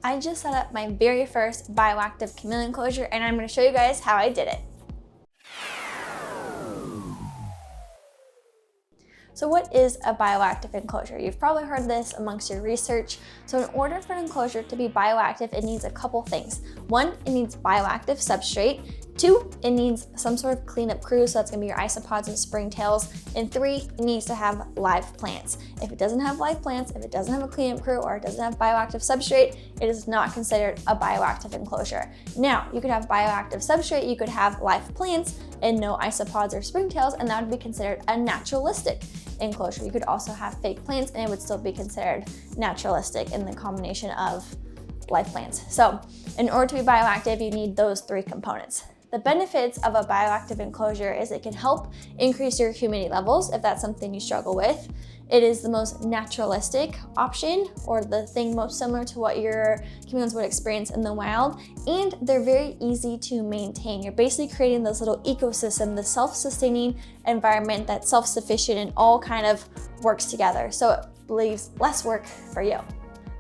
I just set up my very first bioactive chameleon enclosure, and I'm going to show you guys how I did it. So what is a bioactive enclosure? You've probably heard this amongst your research. So in order for an enclosure to be bioactive, it needs a couple things. One, it needs bioactive substrate. Two, it needs some sort of cleanup crew, so that's gonna be your isopods and springtails. And three, it needs to have live plants. If it doesn't have live plants, if it doesn't have a cleanup crew, or it doesn't have bioactive substrate, it is not considered a bioactive enclosure. Now, you could have bioactive substrate, you could have live plants and no isopods or springtails, and that would be considered a naturalistic enclosure. You could also have fake plants and it would still be considered naturalistic in the combination of live plants. So in order to be bioactive, you need those three components. The benefits of a bioactive enclosure is it can help increase your humidity levels if that's something you struggle with. It is the most naturalistic option, or the thing most similar to what your chameleons would experience in the wild, and they're very easy to maintain. You're basically creating this little ecosystem, the self-sustaining environment that's self-sufficient and all kind of works together. So it leaves less work for you.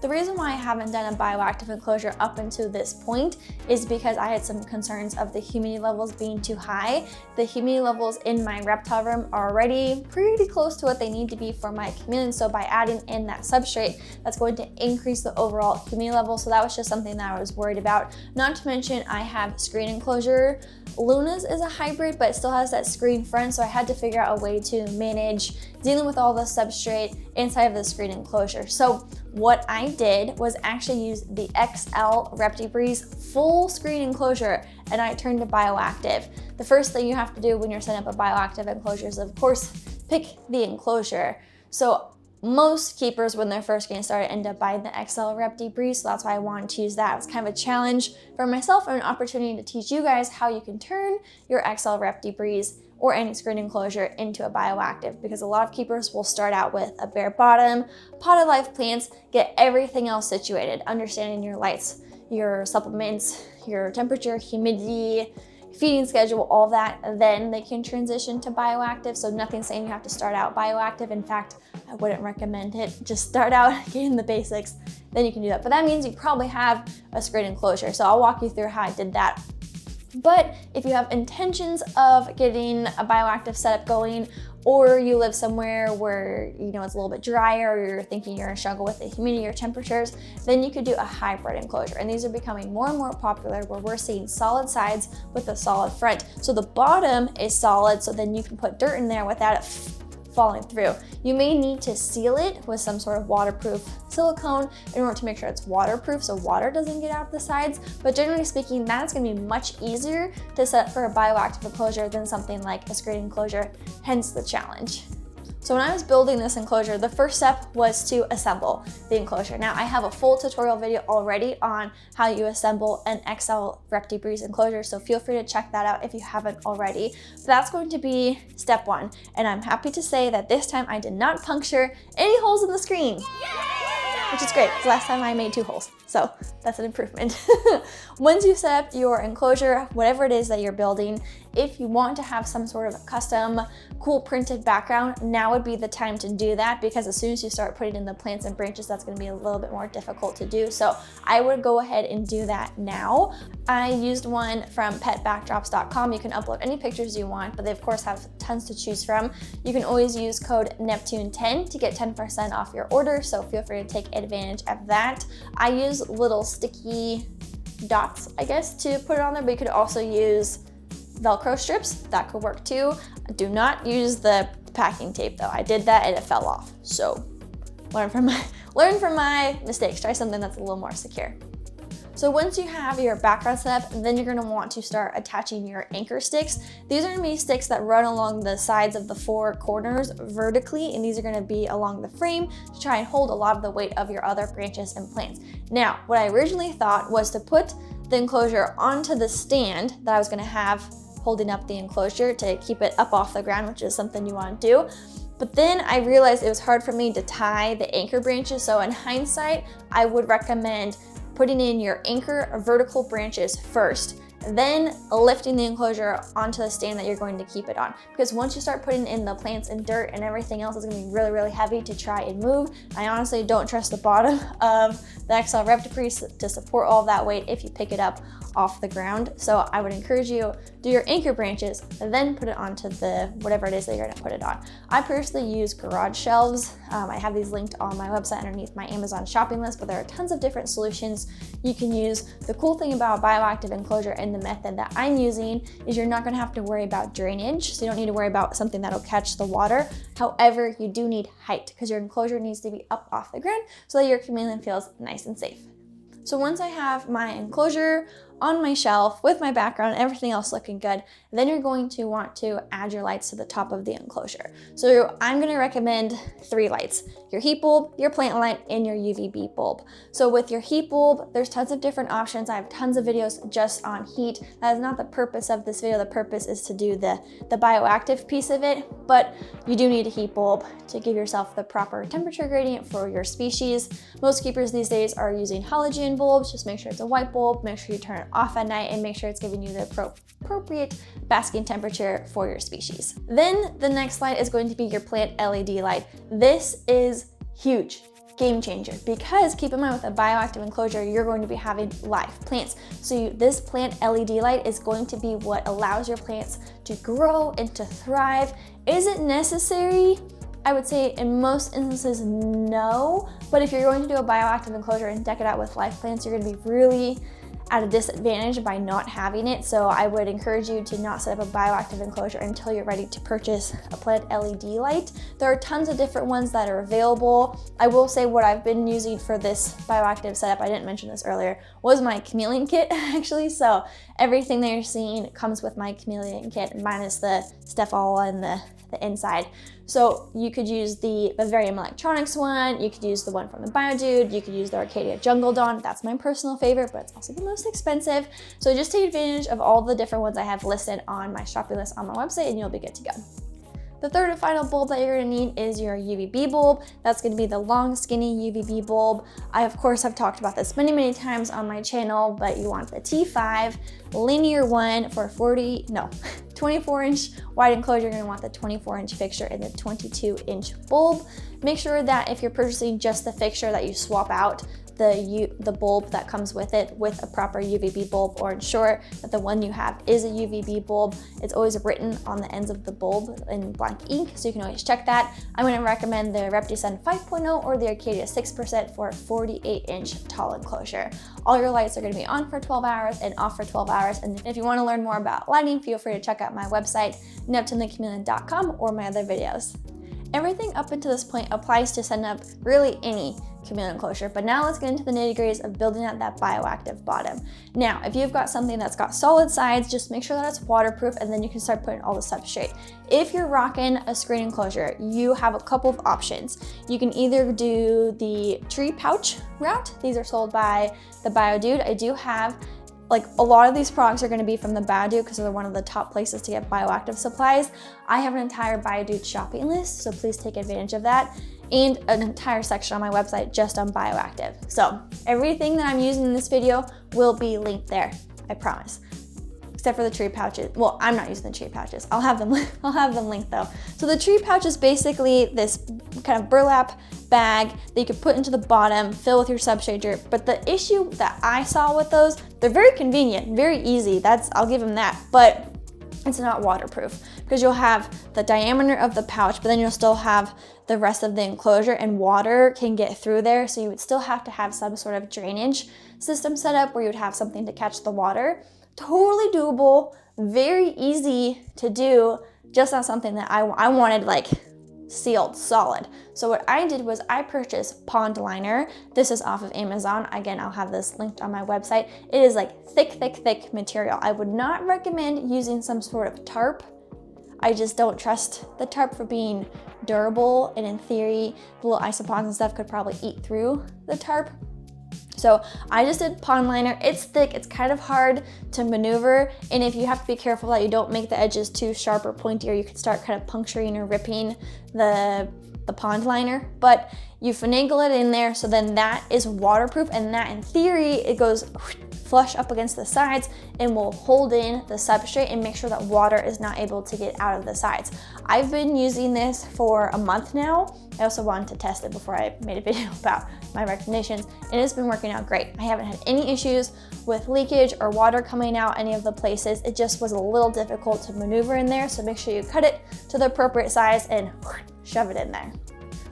The reason why I haven't done a bioactive enclosure up until this point is because I had some concerns of the humidity levels being too high. The humidity levels in my reptile room are already pretty close to what they need to be for my chameleons, so by adding in that substrate, that's going to increase the overall humidity level. So that was just something that I was worried about. Not to mention I have screen enclosure. Luna's is a hybrid, but it still has that screen front, so I had to figure out a way to manage dealing with all the substrate inside of the screen enclosure. So what I did was actually use the XL ReptiBreeze full screen enclosure, and I turned to bioactive. The first thing you have to do when you're setting up a bioactive enclosure is, of course, pick the enclosure. So most keepers, when they're first getting started, end up buying the XL ReptiBreeze, so that's why I wanted to use that. It was kind of a challenge for myself and an opportunity to teach you guys how you can turn your XL ReptiBreeze or any screen enclosure into a bioactive, because a lot of keepers will start out with a bare bottom, potted live plants, get everything else situated, understanding your lights, your supplements, your temperature, humidity, feeding schedule, all that, and then they can transition to bioactive. So nothing saying you have to start out bioactive. In fact, I wouldn't recommend it. Just start out getting the basics, then you can do that. But that means you probably have a screen enclosure. So I'll walk you through how I did that. But if you have intentions of getting a bioactive setup going, or you live somewhere where it's a little bit drier, or you're thinking you're gonna struggle with the humidity or temperatures, then you could do a hybrid enclosure. And these are becoming more and more popular, where we're seeing solid sides with a solid front. So the bottom is solid, so then you can put dirt in there without it falling through. You may need to seal it with some sort of waterproof silicone in order to make sure it's waterproof so water doesn't get out the sides, but generally speaking, that's going to be much easier to set for a bioactive enclosure than something like a screen enclosure, hence the challenge. So when I was building this enclosure, the first step was to assemble the enclosure. Now I have a full tutorial video already on how you assemble an XL ReptiBreeze enclosure, so feel free to check that out if you haven't already. But that's going to be step one, and I'm happy to say that this time I did not puncture any holes in the screen. Which is great, because last time I made 2 holes, so that's an improvement. Once you set up your enclosure, whatever it is that you're building, if you want to have some sort of custom, cool printed background, now would be the time to do that, because as soon as you start putting in the plants and branches, that's going to be a little bit more difficult to do. So I would go ahead and do that now. I used one from petbackdrops.com. You can upload any pictures you want, but they of course have tons to choose from. You can always use code Neptune10 to get 10% off your order, so feel free to take advantage of that. I use little sticky dots, I guess, to put it on there, but you could also use Velcro strips. That could work too. Do not use the packing tape though. I did that and it fell off. So learn from my mistakes. Try something that's a little more secure. So once you have your background set up, then you're gonna want to start attaching your anchor sticks. These are gonna be sticks that run along the sides of the 4 corners vertically, and these are gonna be along the frame to try and hold a lot of the weight of your other branches and plants. Now, what I originally thought was to put the enclosure onto the stand that I was gonna have holding up the enclosure to keep it up off the ground, which is something you wanna do. But then I realized it was hard for me to tie the anchor branches, so in hindsight, I would recommend putting in your anchor vertical branches first, then lifting the enclosure onto the stand that you're going to keep it on. Because once you start putting in the plants and dirt and everything else, is gonna be really, really heavy to try and move. I honestly don't trust the bottom of the XL Reptipre to support all of that weight if you pick it up off the ground. So I would encourage you, do your anchor branches, and then put it onto the whatever it is that you're gonna put it on. I personally use garage shelves. I have these linked on my website underneath my Amazon shopping list, but there are tons of different solutions you can use. The cool thing about Bioactive enclosure and the method that I'm using is you're not gonna have to worry about drainage, so you don't need to worry about something that'll catch the water. However, you do need height because your enclosure needs to be up off the ground so that your chameleon feels nice and safe. So once I have my enclosure on my shelf with my background, everything else looking good, then you're going to want to add your lights to the top of the enclosure. So I'm gonna recommend 3 lights: your heat bulb, your plant light, and your UVB bulb. So with your heat bulb, there's tons of different options. I have tons of videos just on heat. That is not the purpose of this video. The purpose is to do the bioactive piece of it, but you do need a heat bulb to give yourself the proper temperature gradient for your species. Most keepers these days are using halogen bulbs. Just make sure it's a white bulb, make sure you turn it off at night, and make sure it's giving you the appropriate basking temperature for your species. Then the next light is going to be your plant LED light. This is huge, game changer, because keep in mind with a bioactive enclosure, you're going to be having live plants. So this plant LED light is going to be what allows your plants to grow and to thrive. Is it necessary? I would say in most instances, no. But if you're going to do a bioactive enclosure and deck it out with live plants, you're going to be really at a disadvantage by not having it. So I would encourage you to not set up a bioactive enclosure until you're ready to purchase a plant LED light. There are tons of different ones that are available. I will say what I've been using for this bioactive setup, I didn't mention this earlier, was my Chameleon kit actually. So everything that you're seeing comes with my Chameleon kit minus the stuff all on the inside. So you could use the Vivarium Electronics one, you could use the one from the Biodude, you could use the Arcadia Jungle Dawn. That's my personal favorite, but it's also the most expensive. So just take advantage of all the different ones I have listed on my shopping list on my website and you'll be good to go. The third and final bulb that you're gonna need is your UVB bulb. That's gonna be the long, skinny UVB bulb. I, of course, have talked about this many, many times on my channel, but you want the T5 linear one for 24-inch wide enclosure. You're gonna want the 24-inch fixture and the 22-inch bulb. Make sure that if you're purchasing just the fixture that you swap out the bulb that comes with it with a proper UVB bulb, or ensure that the one you have is a UVB bulb. It's always written on the ends of the bulb in blank ink, so you can always check that. I'm going to recommend the ReptiSun 5.0 or the Arcadia 6% for a 48-inch tall enclosure. All your lights are going to be on for 12 hours and off for 12 hours. And if you want to learn more about lighting, feel free to check out my website, neptunethechameleon.com, or my other videos. Everything up until this point applies to setting up really any chameleon enclosure, but now let's get into the nitty-gritties of building out that bioactive bottom. Now, if you've got something that's got solid sides, just make sure that it's waterproof, and then you can start putting all the substrate. If you're rocking a screen enclosure, you have a couple of options. You can either do the tree pouch route. These are sold by the Biodude. I do have like a lot of these products are going to be from the Biodude because they're one of the top places to get bioactive supplies. I have an entire Biodude shopping list, so please take advantage of that, and an entire section on my website just on bioactive. So everything that I'm using in this video will be linked there, I promise. Except for the tree pouches. Well, I'm not using the tree pouches. I'll have them linked though. So the tree pouch is basically this kind of burlap bag that you can put into the bottom, fill with your substrate dirt. But the issue that I saw with those, they're very convenient, very easy. I'll give them that, but it's not waterproof because you'll have the diameter of the pouch, but then you'll still have the rest of the enclosure, and water can get through there. So you would still have to have some sort of drainage system set up where you would have something to catch the water. Totally doable, very easy to do, just not something that I wanted like sealed, solid. So what I did was I purchased pond liner. This is off of Amazon. Again, I'll have this linked on my website. It is like thick material. I would not recommend using some sort of tarp. I just don't trust the tarp for being durable, and in theory, the little isopods and stuff could probably eat through the tarp. So I just did pond liner. It's thick, it's kind of hard to maneuver, and if you have to be careful that you don't make the edges too sharp or pointy, or you could start kind of puncturing or ripping the pond liner, but you finagle it in there, so then that is waterproof, and that in theory, it goes flush up against the sides and will hold in the substrate and make sure that water is not able to get out of the sides. I've been using this for a month now. I also wanted to test it before I made a video about my recommendations, and it's been working out great. I haven't had any issues with leakage or water coming out any of the places. It just was a little difficult to maneuver in there, so make sure you cut it to the appropriate size and shove it in there.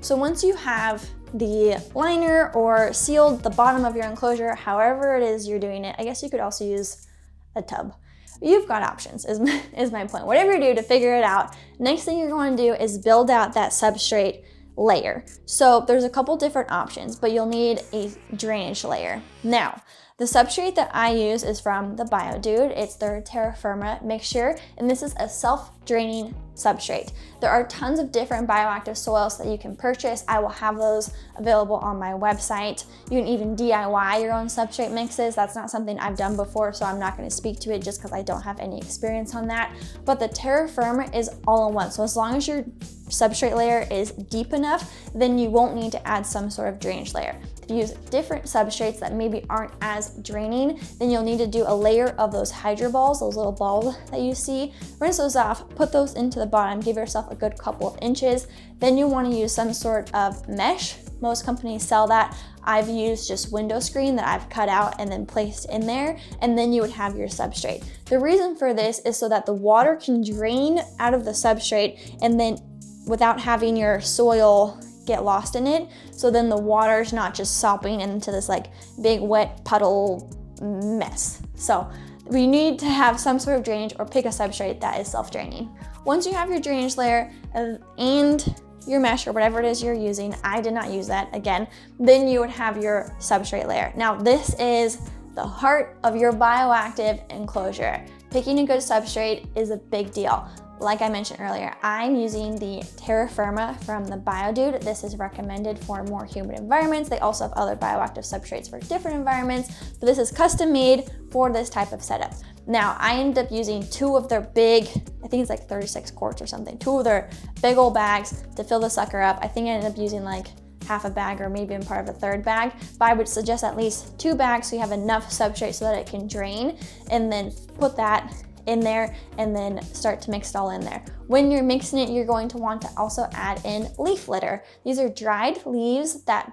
So once you have the liner or sealed the bottom of your enclosure, however it is you're doing it, I guess you could also use a tub. You've got options is my point. Whatever you do to figure it out, next thing you're going to do is build out that substrate layer. So there's a couple different options, but you'll need a drainage layer. Now, the substrate that I use is from the Bioactive. It's their terra firma mixture, and this is a self-draining substrate. There are tons of different bioactive soils that you can purchase. I will have those available on my website. You can even DIY your own substrate mixes. That's not something I've done before, so I'm not going to speak to it just because I don't have any experience on that. But the terra firma is all in one. So as long as your substrate layer is deep enough, then you won't need to add some sort of drainage layer. If you use different substrates that maybe aren't as draining, then you'll need to do a layer of those hydro balls, those little balls that you see. Rinse those off, put those into the bottom, give yourself a good couple of inches. Then you want to use some sort of mesh. Most companies sell that. I've used just window screen that I've cut out and then placed in there, and then you would have your substrate. The reason for this is so that the water can drain out of the substrate and then without having your soil get lost in it. So then the water's not just sopping into this like big wet puddle mess. So we need to have some sort of drainage or pick a substrate that is self-draining. Once you have your drainage layer and your mesh or whatever it is you're using, I did not use that again, then you would have your substrate layer. Now this is the heart of your bioactive enclosure. Picking a good substrate is a big deal. Like I mentioned earlier, I'm using the terra firma from the Bioactive. This is recommended for more humid environments. They also have other bioactive substrates for different environments, but this is custom made for this type of setup. Now, I ended up using two of their big, I think it's like 36 quarts or something, two of their big old bags to fill the sucker up. I think I ended up using like half a bag or maybe in part of a third bag, but I would suggest at least 2 bags so you have enough substrate so that it can drain, and then put that in there and then start to mix it all in there. When you're mixing it, you're going to want to also add in leaf litter. These are dried leaves that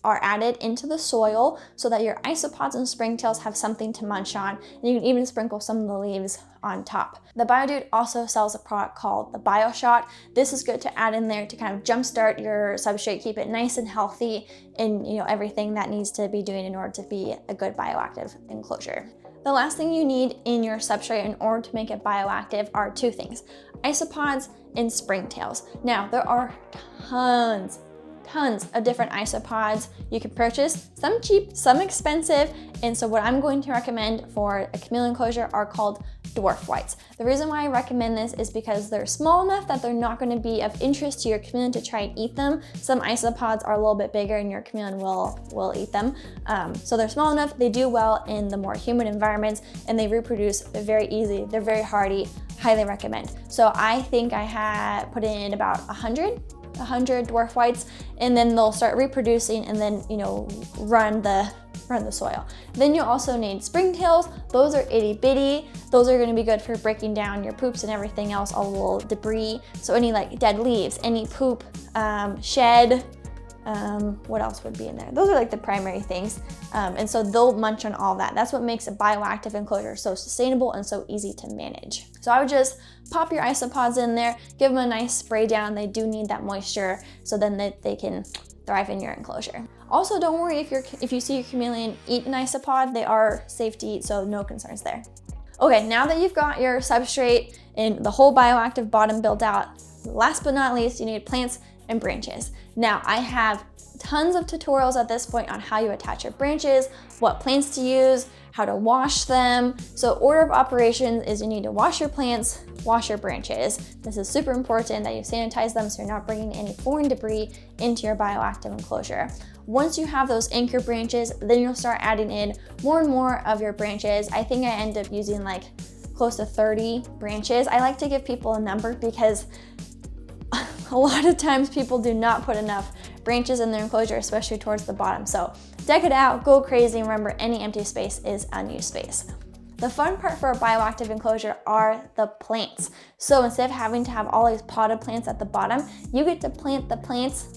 are added into the soil so that your isopods and springtails have something to munch on, and you can even sprinkle some of the leaves on top. The Bioactive also sells a product called the BioShot. This is good to add in there to kind of jumpstart your substrate, keep it nice and healthy, and everything that needs to be doing in order to be a good bioactive enclosure. The last thing you need in your substrate in order to make it bioactive are 2 things: isopods and springtails. Now, there are tons of different isopods you can purchase, some cheap, some expensive, and so what I'm going to recommend for a chameleon enclosure are called dwarf whites. The reason why I recommend this is because they're small enough that they're not going to be of interest to your chameleon to try and eat them. Some isopods are a little bit bigger and your chameleon will eat them. So they're small enough, they do well in the more humid environments, and they reproduce very easy. They're very hardy, highly recommend. So I think I had put in about 100 dwarf whites, and then they'll start reproducing and then run the soil. Then you also need springtails. Those are itty bitty. Those are going to be good for breaking down your poops and everything else, all the little debris. So any like dead leaves, any poop, shed, what else would be in there? Those are like the primary things. And so they'll munch on all that. That's what makes a bioactive enclosure so sustainable and so easy to manage. So I would just pop your isopods in there, give them a nice spray down. They do need that moisture so then they can thrive in your enclosure. Also, don't worry if you see your chameleon eat an isopod, they are safe to eat, so no concerns there. Okay, now that you've got your substrate and the whole bioactive bottom built out, last but not least, you need plants and branches. Now, I have tons of tutorials at this point on how you attach your branches, what plants to use, how to wash them. So order of operations is you need to wash your plants, wash your branches. This is super important that you sanitize them so you're not bringing any foreign debris into your bioactive enclosure. Once you have those anchor branches, then you'll start adding in more and more of your branches. I think I end up using like close to 30 branches. I like to give people a number because a lot of times people do not put enough branches in their enclosure, especially towards the bottom. So deck it out, go crazy, and remember any empty space is unused space. The fun part for a bioactive enclosure are the plants. So instead of having to have all these potted plants at the bottom, you get to plant the plants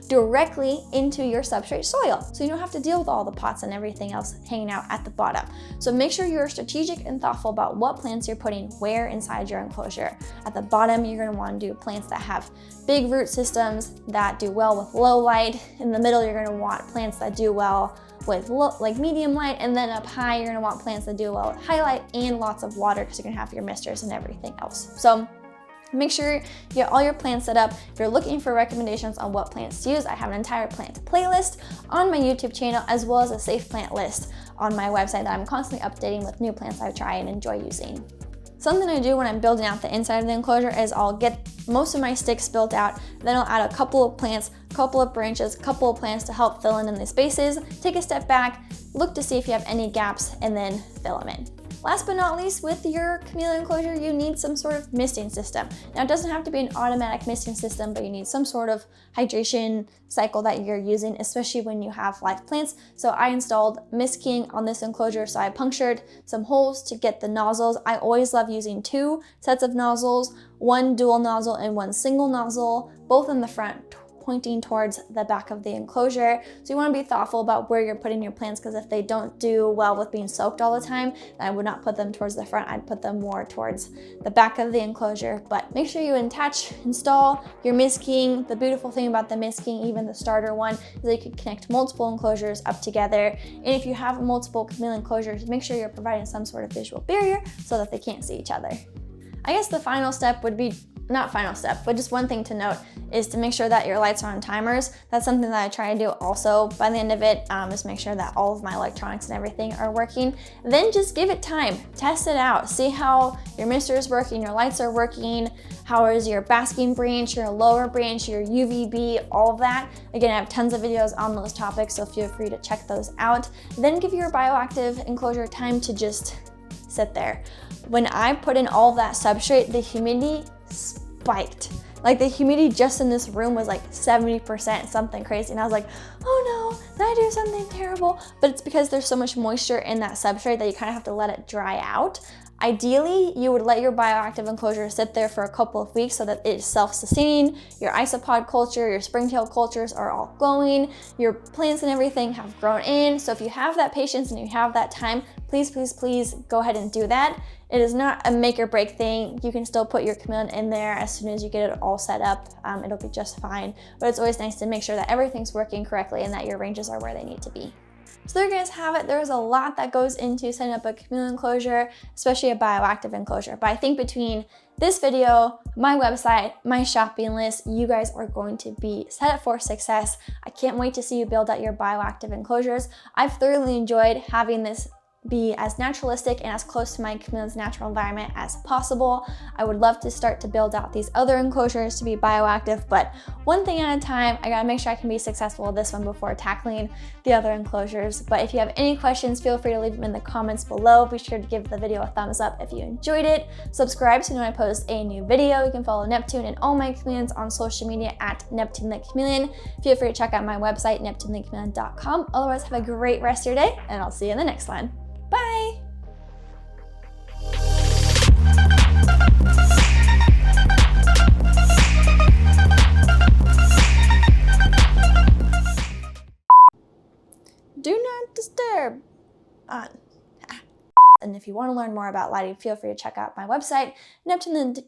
directly into your substrate soil. So you don't have to deal with all the pots and everything else hanging out at the bottom. So make sure you're strategic and thoughtful about what plants you're putting where inside your enclosure. At the bottom, you're gonna wanna do plants that have big root systems that do well with low light. In the middle, you're gonna want plants that do well with medium light, and then up high, you're gonna want plants that do well with high light and lots of water because you're gonna have your misters and everything else. So make sure you get all your plants set up. If you're looking for recommendations on what plants to use, I have an entire plant playlist on my YouTube channel, as well as a safe plant list on my website that I'm constantly updating with new plants I try and enjoy using. Something I do when I'm building out the inside of the enclosure is I'll get most of my sticks built out, then I'll add a couple of plants, a couple of branches, a couple of plants to help fill in the spaces, take a step back, look to see if you have any gaps, and then fill them in. Last but not least, with your chameleon enclosure, you need some sort of misting system. Now, it doesn't have to be an automatic misting system, but you need some sort of hydration cycle that you're using, especially when you have live plants. So I installed mist keying on this enclosure, so I punctured some holes to get the nozzles. I always love using 2 sets of nozzles, one dual nozzle and one single nozzle, both in the front, pointing towards the back of the enclosure. So you want to be thoughtful about where you're putting your plants, because if they don't do well with being soaked all the time, then I would not put them towards the front. I'd put them more towards the back of the enclosure. But make sure you install your mist keying. The beautiful thing about the mist keying, even the starter one, is that you can connect multiple enclosures up together. And if you have multiple chameleon enclosures, make sure you're providing some sort of visual barrier so that they can't see each other. I guess the final step would be, not final step, but just one thing to note is to make sure that your lights are on timers. That's something that I try to do also by the end of it, is make sure that all of my electronics and everything are working. Then just give it time, test it out, see how your mister is working, your lights are working, how is your basking branch, your lower branch, your UVB, all of that. Again, I have tons of videos on those topics, so feel free to check those out. Then give your bioactive enclosure time to just sit there. When I put in all of that substrate, the humidity spiked. Like the humidity just in this room was like 70%, something crazy. And I was like, oh no, did I do something terrible? But it's because there's so much moisture in that substrate that you kind of have to let it dry out. Ideally, you would let your bioactive enclosure sit there for a couple of weeks so that it's self-sustaining. Your isopod culture, your springtail cultures are all going. Your plants and everything have grown in. So if you have that patience and you have that time, please, please, please go ahead and do that. It is not a make or break thing. You can still put your chameleon in there as soon as you get it all set up. It'll be just fine. But it's always nice to make sure that everything's working correctly and that your ranges are where they need to be. So there you guys have it. There's a lot that goes into setting up a chameleon enclosure, especially a bioactive enclosure. But I think between this video, my website, my shopping list, you guys are going to be set up for success. I can't wait to see you build out your bioactive enclosures. I've thoroughly enjoyed having this be as naturalistic and as close to my chameleon's natural environment as possible. I would love to start to build out these other enclosures to be bioactive, but one thing at a time. I gotta make sure I can be successful with this one before tackling the other enclosures. But if you have any questions, feel free to leave them in the comments below. Be sure to give the video a thumbs up if you enjoyed it. Subscribe so you know when I post a new video. You can follow Neptune and all my chameleons on social media at Neptune the Chameleon. Feel free to check out my website, neptunethechameleon.com. Otherwise, have a great rest of your day, and I'll see you in the next one. Bye! Do not disturb on. And if you want to learn more about lighting, feel free to check out my website, Neptune the